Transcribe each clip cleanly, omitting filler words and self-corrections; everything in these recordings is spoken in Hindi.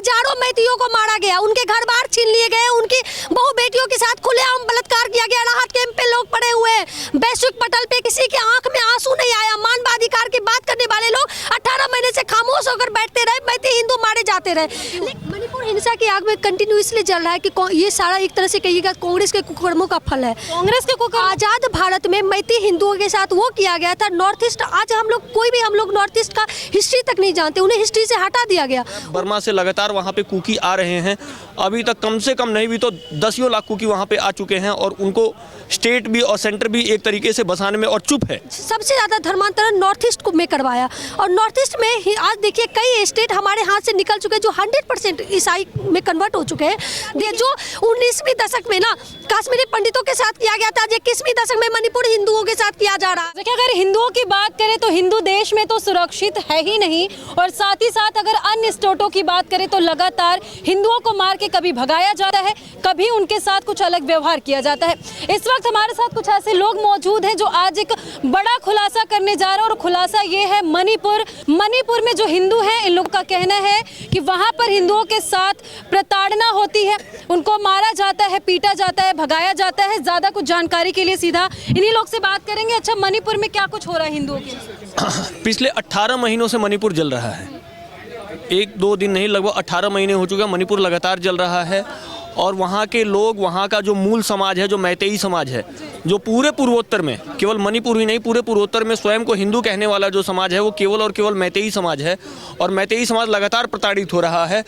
हजारों मैथियों को मारा गया, उनके घर बार छीन लिए गए, उनकी बहु बेटियों के साथ खुलेआम बलात्कार किया गया। राहत कैंप पे लोग पड़े हुए हैं, वैश्विक पटल पे किसी की आंख में आंसू नहीं आया। मानवाधिकार की बात करने वाले लोग 18 महीने से खामोश होकर बैठते रहे, मैथी हिंदू मारे जाते रहे। मणिपुर हिंसा की आग में कंटिन्यू इसलिए जल रहा है कि ये सारा एक तरह से कहिएगा कांग्रेस के कुकर्मों का फल है। कांग्रेस के कुकर्म आजाद भारत में मैथी हिंदुओं के साथ वो किया गया था। नॉर्थ ईस्ट आज हम लोग नॉर्थ ईस्ट का हिस्ट्री तक नहीं जानते, उन्हें हिस्ट्री से हटा दिया गया। बर्मा से लगातार वहाँ पे कुकी आ रहे हैं, अभी तक कम से कम नहीं भी तो 10 लाख कुकी वहाँ पे आ चुके हैं और उनको स्टेट भी और सेंटर भी एक तरीके से बसाने में और चुप है। सबसे ज्यादा धर्मांतरण नॉर्थ ईस्ट में करवाया और नॉर्थ ईस्ट में ही आज देखिए कई स्टेट हमारे हाथ से निकल चुके हैं जो 100% ईसाई में कन्वर्ट हो चुके हैं। जो 19वीं दशक में ना कश्मीरी पंडितों के साथ किया गया था, 21वीं दशक में मणिपुर हिंदुओं के साथ किया जा रहा है। देखिए, अगर हिंदुओं की बात करें तो हिंदू देश में तो सुरक्षित है ही नहीं, और साथ ही साथ अगर अन्य स्टेटों की बात करें तो लगातार हिंदुओं को मार के कभी भगाया जाता है, कभी उनके साथ कुछ अलग व्यवहार किया जाता है। इस वक्त हमारे साथ कुछ ऐसे लोग मौजूद हैं जो आज एक बड़ा खुलासा करने जा रहे हैं और खुलासा ये है मणिपुर में जो हिंदू हैं, इन लोगों का कहना है कि वहाँ पर हिंदुओं के साथ प्रताड़ना होती है, उनको मारा जाता है, पीटा जाता है, भगाया जाता है। ज्यादा कुछ जानकारी के लिए सीधा इन्हीं लोग से बात करेंगे। अच्छा, मणिपुर में क्या कुछ हो रहा है हिंदुओं के? पिछले 18 महीनों से मणिपुर जल रहा है, 1-2 दिन नहीं, लगभग 18 महीने हो चुके हैं। मणिपुर लगातार जल रहा है और वहाँ के लोग, वहाँ का जो मूल समाज है, जो मैतेई समाज है, जो पूरे पूर्वोत्तर में, केवल मणिपुर ही नहीं पूरे पूर्वोत्तर में स्वयं को हिंदू कहने वाला जो समाज है वो केवल और केवल मैतेई समाज है और मैतेई समाज लगातार प्रताड़ित हो रहा है।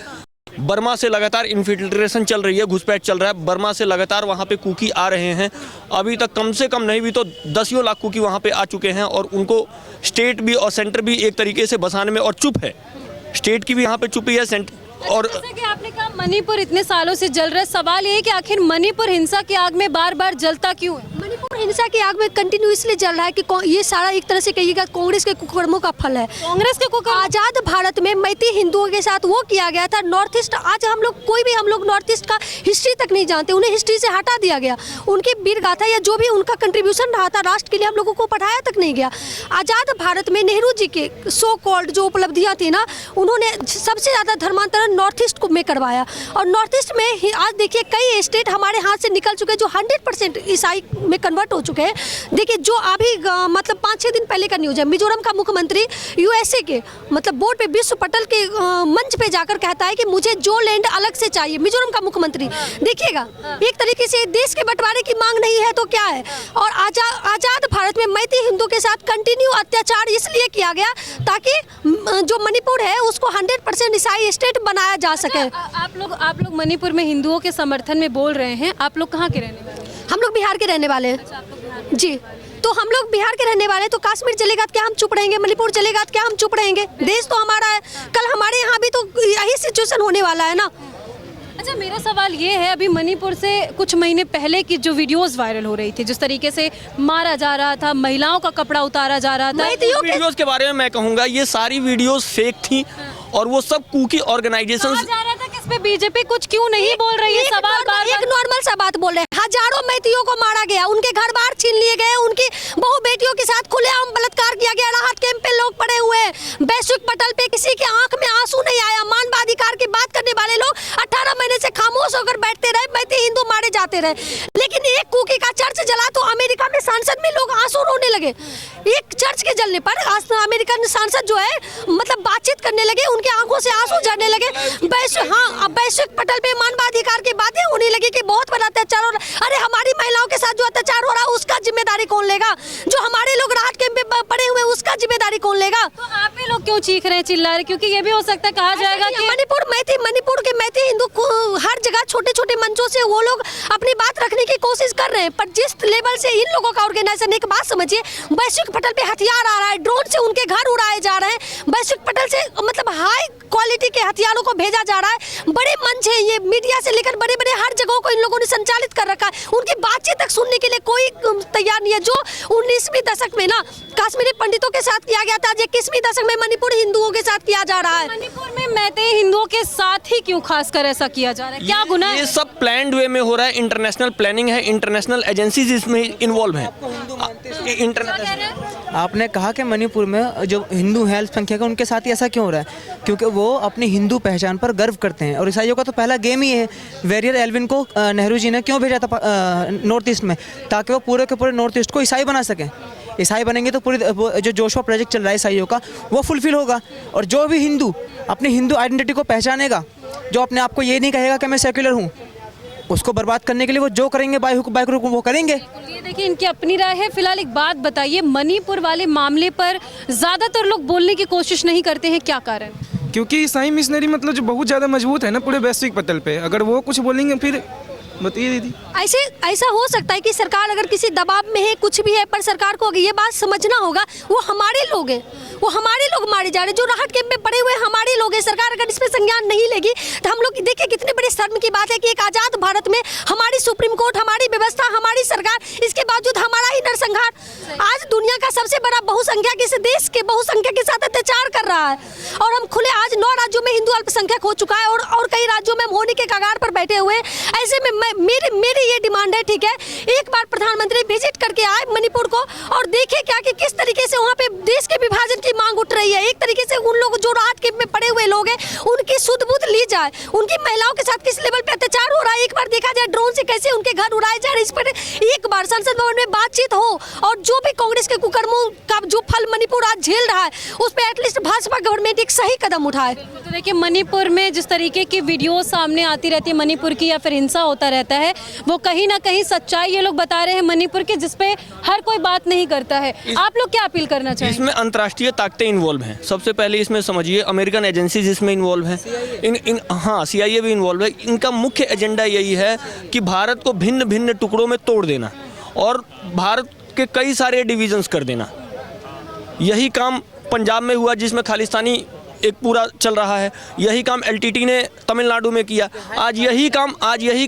बर्मा से लगातार इन्फिल्ट्रेशन चल रही है, घुसपैठ चल रहा है। बर्मा से लगातार वहाँ पे कुकी आ रहे हैं, अभी तक कम से कम नहीं भी तो 10 लाख कुकी वहाँ पे आ चुके हैं और उनको स्टेट भी और सेंटर भी एक तरीके से बसाने में और चुप है। स्टेट की भी यहाँ पे चुपी है और जैसे कि आपने कहा मणिपुर इतने सालों से जल रहा है, सवाल ये है कि आखिर मणिपुर हिंसा की आग में बार बार जलता क्यों है? मणिपुर हिंसा की आग में कंटिन्यू इसलिए जल रहा है कि ये सारा एक तरह से कहिएगा कांग्रेस के कुकर्मों का फल है। कांग्रेस के कुकर्म आजाद भारत में मैथी हिंदुओं के साथ वो किया गया था। नॉर्थ ईस्ट आज हम लोग नॉर्थ ईस्ट का हिस्ट्री तक नहीं जानते, उन्हें हिस्ट्री से हटा दिया गया। उनकी वीर गाथा या जो भी उनका कंट्रीब्यूशन रहा था राष्ट्र के लिए हम लोगों को पढ़ाया तक नहीं गया। आजाद भारत में नेहरू जी के सो कॉल्ड जो उपलब्धियां थी ना, उन्होंने सबसे ज्यादा धर्मांतरण नॉर्थ ईस्ट में करवाया और नॉर्थ ईस्ट में ही आज देखिए कई स्टेट हमारे हाथ से निकल चुके हैं जो 100% ईसाई में कन्वर्ट हो चुके हैं। देखिए, जो अभी मतलब 5-6 दिन पहले का न्यूज है, मिजोरम का मुख्यमंत्री यूएसए के मतलब बोर्ड पे विश्व पटल के मंच पे जाकर कहता है कि मुझे जो लैंड अलग से चाहिए। मिजोरम का मुख्यमंत्री, देखिएगा, एक तरीके से देश के बंटवारे की मांग नहीं है तो क्या है। और आजाद भारत में मैथी हिंदू के साथ कंटिन्यू अत्याचार इसलिए किया गया ताकि जो मणिपुर है उसको 100% ईसाई स्टेट बनाया जा सके। आप लोग मणिपुर में हिंदुओं के समर्थन में बोल रहे हैं, आप लोग कहाँ के रहने वाले हैं? हम लोग बिहार के रहने वाले हैं। अच्छा, आप लोग बिहार के? जी, तो हम लोग बिहार के रहने वाले, तो कश्मीर जलेगा तो क्या हम चुप रहेंगे? मणिपुर जलेगा तो क्या हम चुप रहेंगे? देश तो हमारा है, कल हमारे यहाँ भी तो यही सिचुएशन होने वाला है ना। अच्छा, मेरा सवाल ये है, अभी मणिपुर से कुछ महीने पहले की जो वीडियोस वायरल हो रही थी, जिस तरीके से मारा जा रहा था, महिलाओं का कपड़ा उतारा जा रहा था, वीडियोस के बारे में मैं कहूँगा ये सारी वीडियोस फेक थी और वो सब कुकी ऑर्गेनाइजेशन जा रहा था कि इस पे बीजेपी कुछ क्यों नहीं बोल रही है? सवाल एक नॉर्मल सा बात बोल रहे हैं, हजारों मैथियों को मारा गया, उनके घर बार छीन लिए गए, उनकी बहु बेटियों के साथ खुलेआम बलात्कार किया गया। राहत कैंप पे लोग पड़े हुए हैं, वैश्विक पटल पे किसी की आंख में आंसू नहीं आया। मानवाधिकार की बात करने वाले लोग 18 महीने से खामोश होकर बैठते रहे, मैथी हिंदू मारे जाते रहे। लेकिन एक कुकी का चर्च जला तो अमेरिका में संसद में लोग आंसू रोने लगे। एक चर्च के जलने पर अमेरिकन सांसद जो है मतलब बातचीत करने लगे, उनके आंखों से आंसू झरने लगे। वैश्विक पटल पे मानवाधिकार की बातें होने लगी कि बहुत बड़ा अत्याचार हो रहा। अरे हमारी महिलाओं के साथ जो अत्याचार हो रहा है उसका जिम्मेदारी कौन लेगा? जो हमारे लोग राहत कैंप में पड़े हुए उसका जिम्मेदारी कौन लेगा? तो आप ही लोग क्यों चीख रहे हैं, चिल्ला रहे? क्योंकि ये भी हो सकता है कहा जाएगा कि मणिपुर के मैथी हिंदू हर जगह छोटे छोटे मंचों से वो लोग अपनी बात रखने की कोशिश कर रहे हैं, पर जिस लेवल से इन लोगों का ऑर्गेनाइजेशन, एक बात समझिए, वैश्विक पटल पे हथियार आ रहा है, ड्रोन से उनके घर उड़ाए जा रहे हैं, वैश्विक पटल से मतलब हाई क्वालिटी के हथियारों को भेजा जा रहा है। बड़े मंच है ये, मीडिया से लेकर बड़े बड़े हर जगहों को इन लोगों ने संचालित कर रखा है। उनकी बातचीत तक सुनने के लिए कोई तैयार नहीं है। जो 19वीं दशक में ना कश्मीरी पंडितों के साथ किया गया था, 21वीं दशक में मणिपुर हिंदुओं के साथ किया जा रहा है। मणिपुर में मैतेई हिंदुओं के साथ ही क्यों खासकर ऐसा किया जा रहा है, क्या गुनाह ये है? सब प्लान्ड वे में हो रहा है, इंटरनेशनल प्लानिंग है, इंटरनेशनल एजेंसीज इसमें इन्वॉल्व हैं। इंटरनेशनल आपने कहा कि मणिपुर में जो हिंदू हैं अल्पसंख्यक है उनके साथ ही ऐसा क्यों हो रहा है? क्योंकि वो अपनी हिंदू पहचान पर गर्व करते हैं और ईसाइयों का तो पहला गेम ही है। वेरियर एल्विन को नेहरू जी ने क्यों भेजा था नॉर्थ ईस्ट में? ताकि वो पूरे के पूरे नॉर्थ ईस्ट को ईसाई बना सकें। ईसाई बनेंगे तो पूरी जो जोशुआ प्रोजेक्ट चल रहा है ईसाइयों का वो फुलफिल होगा। और जो भी हिंदू अपनी हिंदू आइडेंटिटी को पहचानेगा, जो अपने आप को ये नहीं कहेगा कि मैं सेक्युलर हूँ, उसको बर्बाद करने के लिए वो जो करेंगे बाइक वो करेंगे। ये देखिए इनकी अपनी राय है। फिलहाल एक बात बताइए, मणिपुर वाले मामले पर ज़्यादातर लोग बोलने की कोशिश नहीं करते हैं, क्या कारण? क्योंकि ईसाई मिशनरी मतलब जो बहुत ज़्यादा मजबूत है ना पूरे वैश्विक पटल पे, अगर वो कुछ बोलेंगे फिर बताइए दीदी। ऐसा हो सकता है कि सरकार अगर किसी दबाव में है, कुछ भी है, पर सरकार को ये बात समझना होगा वो हमारे लोग हैं, वो हमारे लोग मारे जा रहे हैं, जो राहत कैंप में पड़े हुए हमारे लोग हैं। सरकार अगर इसमें संज्ञान नहीं लेगी तो हम लोग देखिए कितनी बड़ी शर्म की बात है कि एक आज़ाद भारत में हमारी सुप्रीम कोर्ट, हमारी व्यवस्था, हमारी सरकार, इसके बावजूद हमारा ही नरसंहार आज दुनिया का सबसे बड़ा बहुसंख्यक इस देश के बहुसंख्यक के साथ अत्याचार कर रहा है। और हम खुले आज 9 राज्यों में हिंदू अल्पसंख्यक हो चुका है और कई राज्यों में होने के कगार पर बैठे हुए। ऐसे में मेरी ये डिमांड है, ठीक है, एक बार प्रधानमंत्री विजिट करके आए मणिपुर को और देखे क्या कि किस तरीके से वहाँ पे देश के विभाजन की मांग उठ रही है। एक तरीके से उन लोग जो राहत कैंप में पड़े हुए लोग हैं उनकी सुध बुध ली जाए, उनकी महिलाओं के साथ किस लेवल पे अत्याचार हो रहा है एक बार देखा जाए, ड्रोन से कैसे उनके घर उड़ाए जा रहे हैं, इस पर एक बार संसद भवन में बातचीत हो। और जो भी कांग्रेस के कुकर्मों का जो फल मणिपुर आज झेल रहा है उस पर एटलीस्ट भाजपा गवर्नमेंट एक सही कदम उठाए। तो देखिए मणिपुर में जिस तरीके की वीडियो सामने आती रहती है मणिपुर की या फिर हिंसा होता रहता है, वो कहीं ना कहीं सच्चाई ये लोग बता रहे हैं मणिपुर की, जिसपे हर कोई बात नहीं करता है। आप लोग क्या अपील करना चाहेंगे? इसमें अंतर्राष्ट्रीय ताकतें इन्वॉल्व हैं। सबसे पहले इसमें समझिए अमेरिकन एजेंसीज इसमें इन्वॉल्व हैं, हाँ CIA भी इन्वॉल्व है। इनका मुख्य एजेंडा यही है कि भारत को भिन्न भिन्न टुकड़ों में तोड़ देना और भारत के कई सारे डिविजन्स कर देना। यही काम पंजाब में हुआ जिसमें खालिस्तानी एक पूरा चल रहा है, यही काम LTT ने तमिलनाडु में किया, आज यही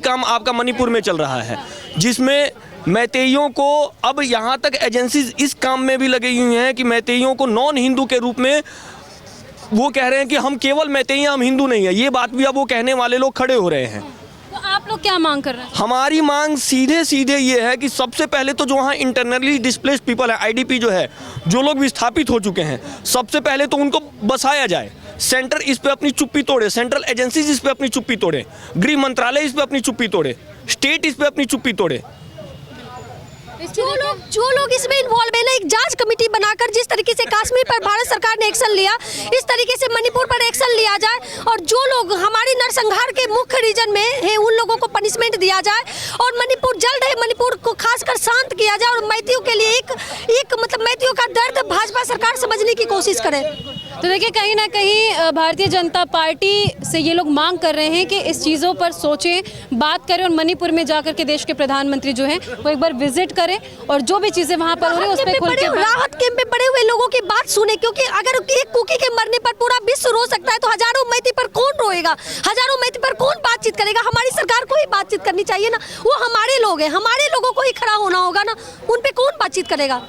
काम आपका मणिपुर में चल रहा है, जिसमें मैतेइयों को अब यहाँ तक एजेंसीज इस काम में भी लगी हुई हैं कि मैतेइयों को नॉन हिंदू के रूप में वो कह रहे हैं कि हम केवल मैतेई हैं, हम हिंदू नहीं है। ये बात भी अब वो कहने वाले लोग खड़े हो रहे हैं। तो आप लोग क्या मांग कर रहे हैं? हमारी मांग सीधे ये है कि सबसे पहले तो जो वहाँ इंटरनली डिस्प्लेस्ड पीपल है, IDP जो है, जो लोग विस्थापित हो चुके हैं, सबसे पहले तो उनको बसाया जाए। सेंटर इस पे अपनी चुप्पी तोड़े, सेंट्रल एजेंसीज इस पे अपनी चुप्पी तोड़े, गृह मंत्रालय इस पे अपनी चुप्पी तोड़े, स्टेट इस पे अपनी चुप्पी तोड़े। जो लोग इसमें इन्वॉल्व है ना, एक जांच कमेटी बनाकर जिस तरीके से कश्मीर पर भारत सरकार ने एक्शन लिया, इस तरीके से मणिपुर पर एक्शन लिया जाए और जो लोग हमारी नरसंहार के मुख्य रीजन में है उन लोगों को पनिशमेंट दिया जाए और मणिपुर जल्द है मणिपुर को खासकर शांत किया जाए और मैथियों के लिए एक मतलब मैथियों का दर्द भाजपा सरकार समझने की कोशिश करे। तो देखिए कहीं ना कहीं भारतीय जनता पार्टी से ये लोग मांग कर रहे हैं कि इस चीज़ों पर सोचें, बात करें और मणिपुर में जाकर के देश के प्रधानमंत्री जो हैं वो एक बार विजिट करें और जो भी चीज़ें वहाँ पर हो रही है उस पर खुल के राहत कैंप में पड़े हुए लोगों की बात सुने, क्योंकि अगर एक कुकी के मरने पर पूरा विश्व रो सकता है तो हजारों मैती पर कौन रोएगा, हजारों मैती पर कौन बातचीत करेगा? हमारी सरकार को ही बातचीत करनी चाहिए ना, वो हमारे लोग हैं, हमारे लोगों को ही खड़ा होना होगा ना, उन पे कौन बातचीत करेगा?